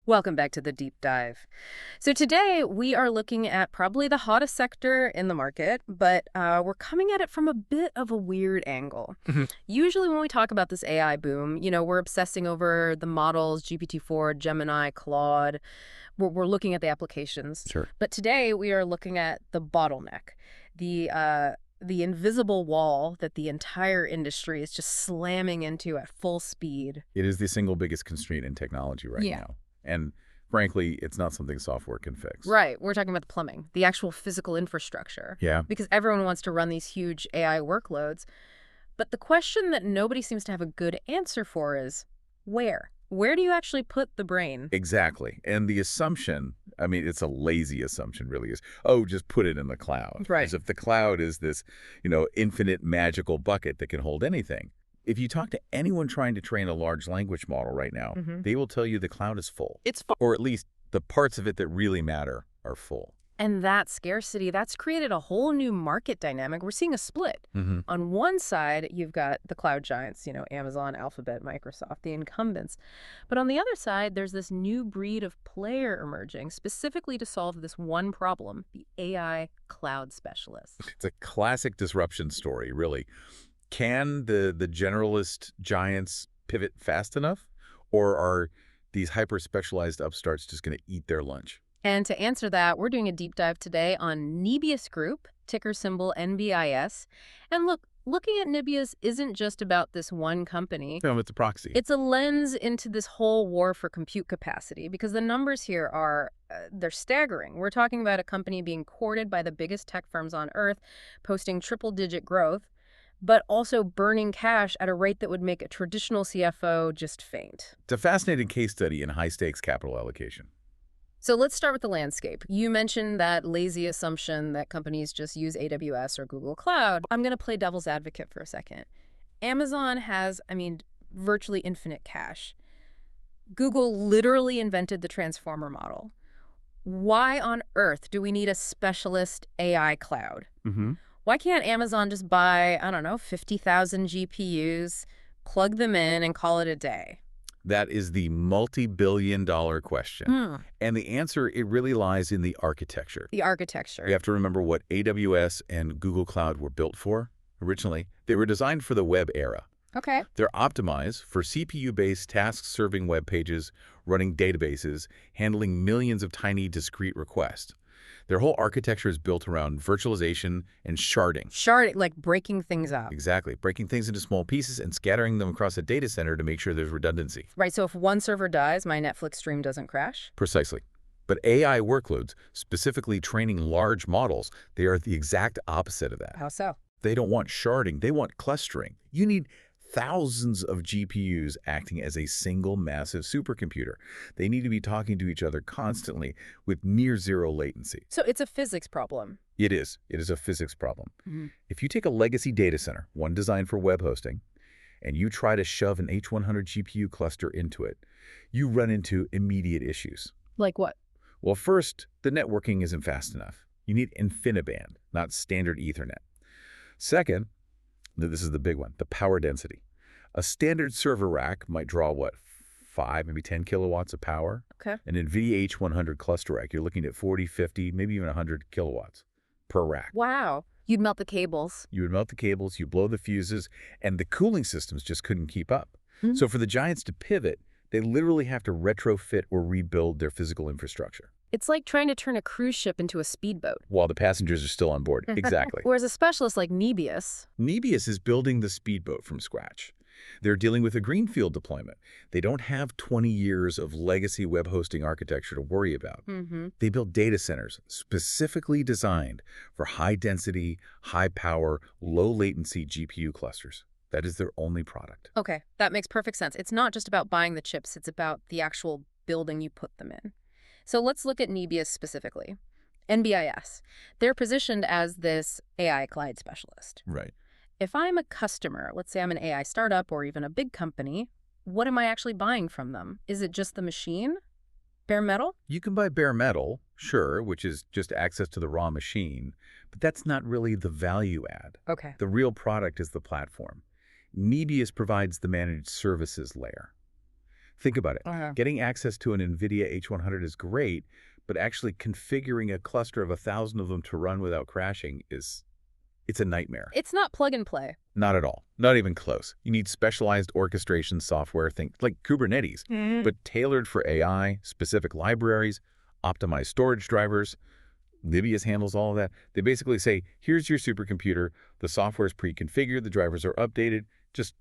Welcome back to the deep dive. So today we are looking at probably the hottest sector in the market, but we're coming at it from a bit of a weird angle. Mhm. Usually when we talk about this AI boom, we're obsessing over the models, GPT-4, Gemini, Claude. We're looking at the applications. Sure. But today we are looking at the bottleneck, the invisible wall that the entire industry is just slamming into at full speed. It is the single biggest constraint in technology right Yeah. now. And frankly, it's not something software can fix. Right. We're talking about the plumbing, the actual physical infrastructure. Yeah. Because everyone wants to run these huge AI workloads. But the question that nobody seems to have a good answer for is where? Where do you actually put the brain? Exactly. And the assumption, I mean, it's a lazy assumption really is, oh, just put it in the cloud. Right. As if the cloud is this, infinite magical bucket that can hold anything. If you talk to anyone trying to train a large language model right now, they will tell you the cloud is full. It's full. Or at least the parts of it that really matter are full. And that scarcity, that's created a whole new market dynamic. We're seeing a split. Mm-hmm. On one side, you've got the cloud giants, Amazon, Alphabet, Microsoft, the incumbents. But on the other side, there's this new breed of player emerging specifically to solve this one problem, the AI cloud specialists. It's a classic disruption story, really. Can the generalist giants pivot fast enough? Or are these hyper-specialized upstarts just going to eat their lunch? And to answer that, we're doing a deep dive today on Nebius Group, ticker symbol NBIS. And looking at Nebius isn't just about this one company. No, it's a proxy. It's a lens into this whole war for compute capacity because the numbers here are, they're staggering. We're talking about a company being courted by the biggest tech firms on Earth, posting triple-digit growth, but also burning cash at a rate that would make a traditional CFO just faint. It's a fascinating case study in high-stakes capital allocation. So let's start with the landscape. You mentioned that lazy assumption that companies just use AWS or Google Cloud. I'm going to play devil's advocate for a second. Amazon has, virtually infinite cash. Google literally invented the transformer model. Why on earth do we need a specialist AI cloud? Mm-hmm. Why can't Amazon just buy, 50,000 GPUs, plug them in, and call it a day? That is the multi-billion-dollar question. And the answer, it really lies in the architecture. The architecture. You have to remember what AWS and Google Cloud were built for. Originally, they were designed for the web era. Okay. They're optimized for CPU-based task-serving web pages, running databases, handling millions of tiny, discrete requests. Their whole architecture is built around virtualization and sharding. Sharding, like breaking things up. Exactly. Breaking things into small pieces and scattering them across a data center to make sure there's redundancy. Right, so if one server dies, my Netflix stream doesn't crash? Precisely. But AI workloads, specifically training large models, they are the exact opposite of that. How so? They don't want sharding. They want clustering. You need thousands of GPUs acting as a single massive supercomputer. They need to be talking to each other constantly with near zero latency. So it's a physics problem. It is. It is a physics problem. If you take a legacy data center, one designed for web hosting, and you try to shove an H100 GPU cluster into it, you run into immediate issues. Like what? Well, first, the networking isn't fast enough. You need InfiniBand, not standard Ethernet. Second, this is the big one, the power density. A standard server rack might draw, 5, maybe 10 kilowatts of power? Okay. An Nvidia H100 cluster rack, you're looking at 40, 50, maybe even 100 kilowatts per rack. Wow. You'd melt the cables. You would melt the cables, you blow the fuses, and the cooling systems just couldn't keep up. So for the giants to pivot, they literally have to retrofit or rebuild their physical infrastructure. It's like trying to turn a cruise ship into a speedboat. While the passengers are still on board. Exactly. Whereas a specialist like Nebius... Nebius is building the speedboat from scratch. They're dealing with a greenfield deployment. They don't have 20 years of legacy web hosting architecture to worry about. They build data centers specifically designed for high-density, high-power, low-latency GPU clusters. That is their only product. Okay, that makes perfect sense. It's not just about buying the chips. It's about the actual building you put them in. So let's look at Nebius specifically. NBIS. They're positioned as this AI cloud specialist. Right. If I'm a customer, let's say I'm an AI startup or even a big company, what am I actually buying from them? Is it just the machine? Bare metal? You can buy bare metal, sure, which is just access to the raw machine, but that's not really the value add. Okay. The real product is the platform. Nebius provides the managed services layer. Think about it. Getting access to an Nvidia H100 is great, but actually configuring a cluster of 1,000 of them to run without crashing it's a nightmare. It's not plug and play. Not at all. Not even close. You need specialized orchestration software, think like Kubernetes, but tailored for AI, specific libraries, optimized storage drivers. Nebius handles all of that. They basically say, here's your supercomputer, the software is pre-configured, the drivers are updated, just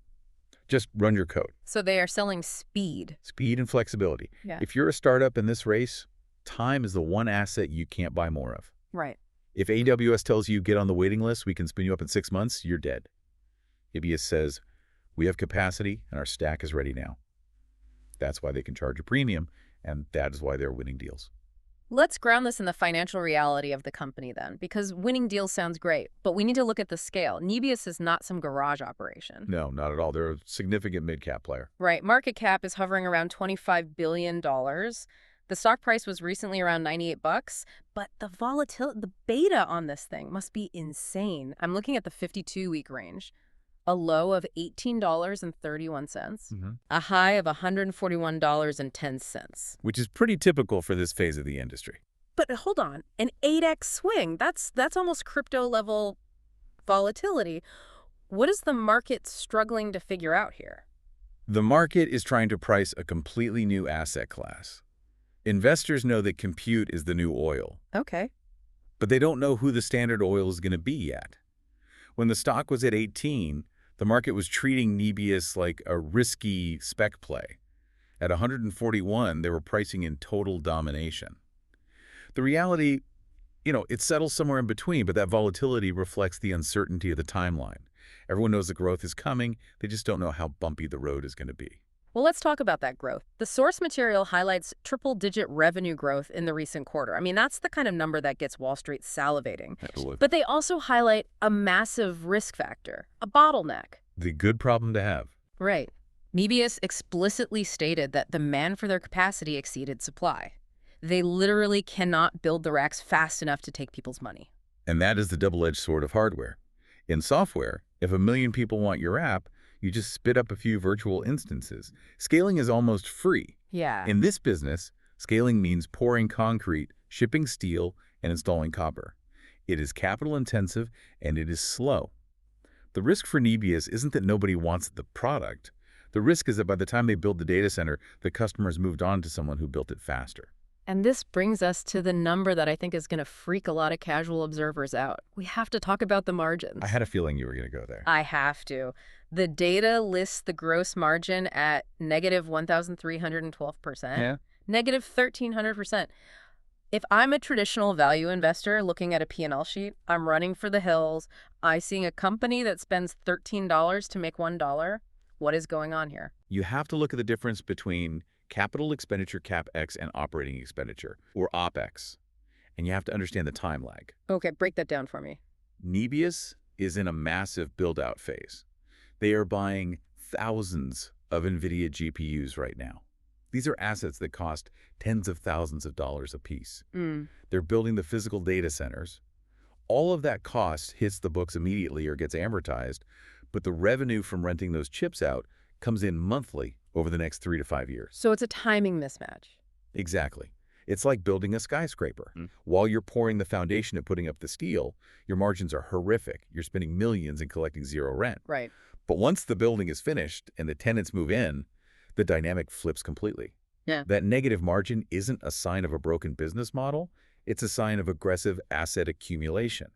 run your code. So they are selling speed. Speed and flexibility. Yeah. If you're a startup in this race, time is the one asset you can't buy more of. Right. If AWS tells you get on the waiting list, we can spin you up in 6 months, you're dead. Nebius says, we have capacity and our stack is ready now. That's why they can charge a premium, and that is why they're winning deals. Let's ground this in the financial reality of the company then, because winning deals sounds great, but we need to look at the scale. Nebius is not some garage operation. No, not at all. They're a significant mid-cap player. Right. Market cap is hovering around $25 billion. The stock price was recently around $98, but the volatility, the beta on this thing must be insane. I'm looking at the 52-week range. A low of $18.31, a high of $141.10. Which is pretty typical for this phase of the industry. But hold on, an 8x swing, that's almost crypto-level volatility. What is the market struggling to figure out here? The market is trying to price a completely new asset class. Investors know that compute is the new oil. Okay. But they don't know who the standard oil is going to be yet. When the stock was at 18, the market was treating Nebius like a risky spec play. At 141, they were pricing in total domination. The reality, it settles somewhere in between, but that volatility reflects the uncertainty of the timeline. Everyone knows the growth is coming, they just don't know how bumpy the road is going to be. Well, let's talk about that growth. The source material highlights triple-digit revenue growth in the recent quarter. I mean, that's the kind of number that gets Wall Street salivating. Absolutely. But they also highlight a massive risk factor, a bottleneck. The good problem to have. Right. Nebius explicitly stated that demand for their capacity exceeded supply. They literally cannot build the racks fast enough to take people's money. And that is the double-edged sword of hardware. In software, if 1 million people want your app, you just spit up a few virtual instances. Scaling is almost free. Yeah. In this business, scaling means pouring concrete, shipping steel, and installing copper. It is capital intensive and it is slow. The risk for Nebius isn't that nobody wants the product. The risk is that by the time they build the data center, the customer's moved on to someone who built it faster. And this brings us to the number that I think is going to freak a lot of casual observers out. We have to talk about the margins. I had a feeling you were going to go there. I have to. The data lists the gross margin at negative 1,312%. Yeah. Negative 1,300%. If I'm a traditional value investor looking at a P&L sheet, I'm running for the hills. I'm seeing a company that spends $13 to make $1. What is going on here? You have to look at the difference between capital expenditure CapEx and operating expenditure, or OpEx. And you have to understand the time lag. Okay, break that down for me. Nebius is in a massive build-out phase. They are buying thousands of Nvidia GPUs right now. These are assets that cost tens of thousands of dollars a piece. They're building the physical data centers. All of that cost hits the books immediately or gets amortized, but the revenue from renting those chips out comes in monthly over the next 3 to 5 years. So it's a timing mismatch. Exactly. It's like building a skyscraper. While you're pouring the foundation and putting up the steel, your margins are horrific. You're spending millions and collecting zero rent. Right. But once the building is finished and the tenants move in, the dynamic flips completely. Yeah. That negative margin isn't a sign of a broken business model. It's a sign of aggressive asset accumulation.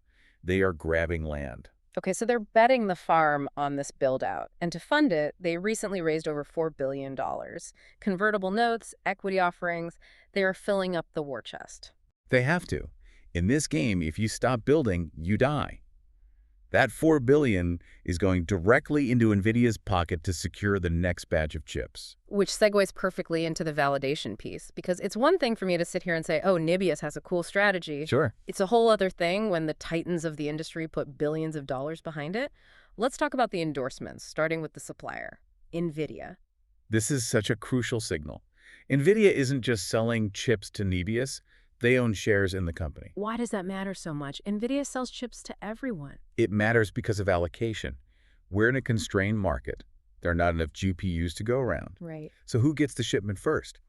They are grabbing land. Okay, so they're betting the farm on this build-out. And to fund it, they recently raised over $4 billion. Convertible notes, equity offerings, they are filling up the war chest. They have to. In this game, if you stop building, you die. That $4 billion is going directly into Nvidia's pocket to secure the next batch of chips. Which segues perfectly into the validation piece, because it's one thing for me to sit here and say, oh, Nebius has a cool strategy. Sure. It's a whole other thing when the titans of the industry put billions of dollars behind it. Let's talk about the endorsements, starting with the supplier, Nvidia. This is such a crucial signal. Nvidia isn't just selling chips to Nebius. They own shares in the company. Why does that matter so much? Nvidia sells chips to everyone. It matters because of allocation. We're in a constrained market. There are not enough GPUs to go around. Right. So who gets the shipment first?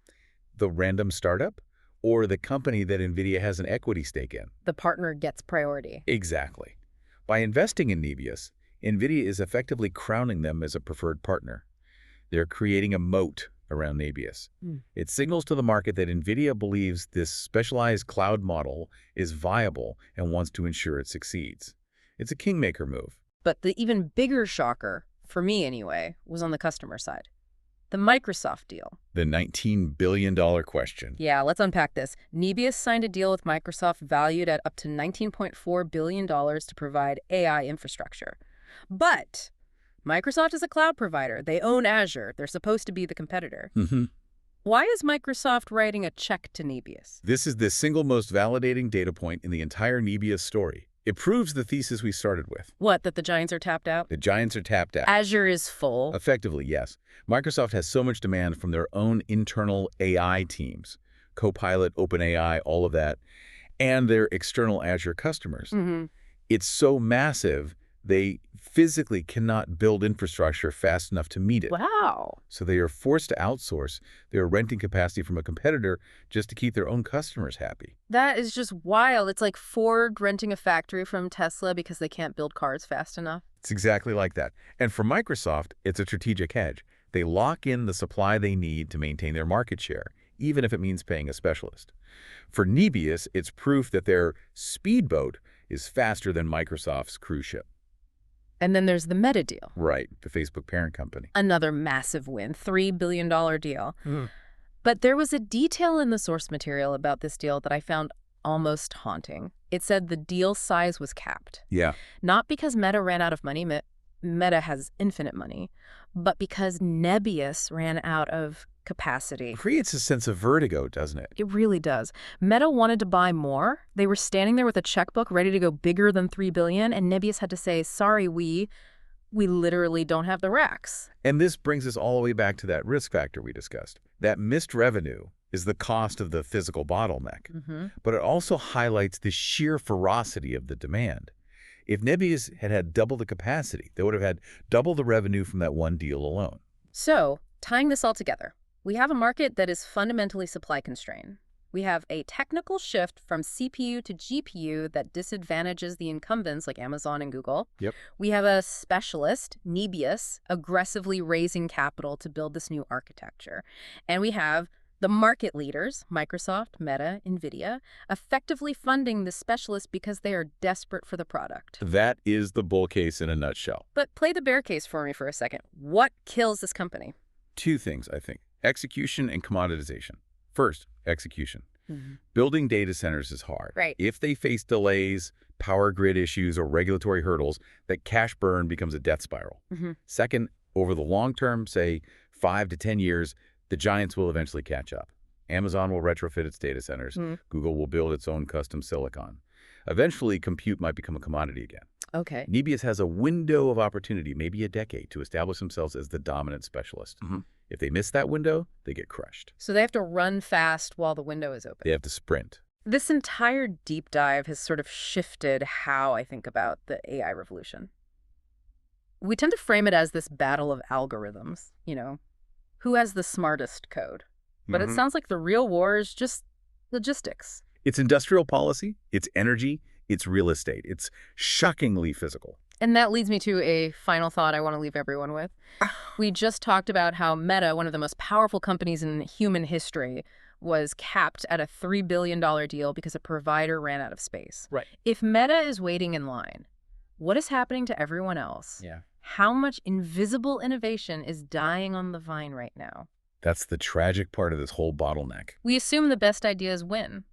The random startup or the company that Nvidia has an equity stake in? The partner gets priority. Exactly. By investing in Nebius, Nvidia is effectively crowning them as a preferred partner. They're creating a moat around Nebius. It signals to the market that Nvidia believes this specialized cloud model is viable and wants to ensure it succeeds. It's a kingmaker move. But the even bigger shocker, for me anyway, was on the customer side. The Microsoft deal. The $19 billion question. Yeah, let's unpack this. Nebius signed a deal with Microsoft valued at up to $19.4 billion to provide AI infrastructure. But Microsoft is a cloud provider. They own Azure. They're supposed to be the competitor. Why is Microsoft writing a check to Nebius? This is the single most validating data point in the entire Nebius story. It proves the thesis we started with. What, that the giants are tapped out? The giants are tapped out. Azure is full. Effectively, yes. Microsoft has so much demand from their own internal AI teams, Copilot, OpenAI, all of that, and their external Azure customers. It's so massive, they physically cannot build infrastructure fast enough to meet it. Wow. So they are forced to outsource. They are renting capacity from a competitor just to keep their own customers happy. That is just wild. It's like Ford renting a factory from Tesla because they can't build cars fast enough. It's exactly like that. And for Microsoft, it's a strategic hedge. They lock in the supply they need to maintain their market share, even if it means paying a specialist. For Nebius, it's proof that their speedboat is faster than Microsoft's cruise ship. And then there's the Meta deal. Right, the Facebook parent company. Another massive win, $3 billion deal. But there was a detail in the source material about this deal that I found almost haunting. It said the deal size was capped. Yeah. Not because Meta ran out of money, Meta has infinite money, but because Nebius ran out of capacity. It creates a sense of vertigo, doesn't it? It really does. Meta wanted to buy more. They were standing there with a checkbook ready to go bigger than $3 billion, and Nebius had to say, sorry, we literally don't have the racks. And this brings us all the way back to that risk factor we discussed. That missed revenue is the cost of the physical bottleneck, but it also highlights the sheer ferocity of the demand. If Nebius had had double the capacity, they would have had double the revenue from that one deal alone. So, tying this all together, we have a market that is fundamentally supply constrained. We have a technical shift from CPU to GPU that disadvantages the incumbents like Amazon and Google. We have a specialist, Nebius, aggressively raising capital to build this new architecture. And we have the market leaders, Microsoft, Meta, Nvidia, effectively funding the specialist because they are desperate for the product. That is the bull case in a nutshell. But play the bear case for me for a second. What kills this company? Two things, I think. Execution and commoditization. First, execution. Building data centers is hard. Right. If they face delays, power grid issues, or regulatory hurdles, that cash burn becomes a death spiral. Second, over the long term, say 5 to 10 years, the giants will eventually catch up. Amazon will retrofit its data centers. Google will build its own custom silicon. Eventually, compute might become a commodity again. Okay. Nebius has a window of opportunity, maybe a decade, to establish themselves as the dominant specialist. If they miss that window, they get crushed. So they have to run fast while the window is open. They have to sprint. This entire deep dive has sort of shifted how I think about the AI revolution. We tend to frame it as this battle of algorithms, who has the smartest code. But it sounds like the real war is just logistics. It's industrial policy, it's energy, it's real estate. It's shockingly physical. And that leads me to a final thought I want to leave everyone with. We just talked about how Meta, one of the most powerful companies in human history, was capped at a $3 billion deal because a provider ran out of space. Right. If Meta is waiting in line, what is happening to everyone else? Yeah. How much invisible innovation is dying on the vine right now? That's the tragic part of this whole bottleneck. We assume the best ideas win.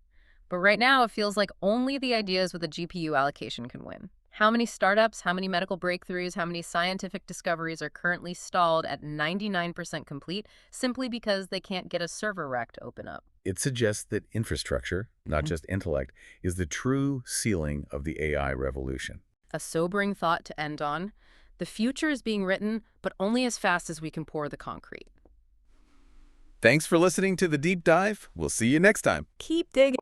But right now, it feels like only the ideas with a GPU allocation can win. How many startups, how many medical breakthroughs, how many scientific discoveries are currently stalled at 99% complete simply because they can't get a server rack to open up? It suggests that infrastructure, not just intellect, is the true ceiling of the AI revolution. A sobering thought to end on. The future is being written, but only as fast as we can pour the concrete. Thanks for listening to The Deep Dive. We'll see you next time. Keep digging.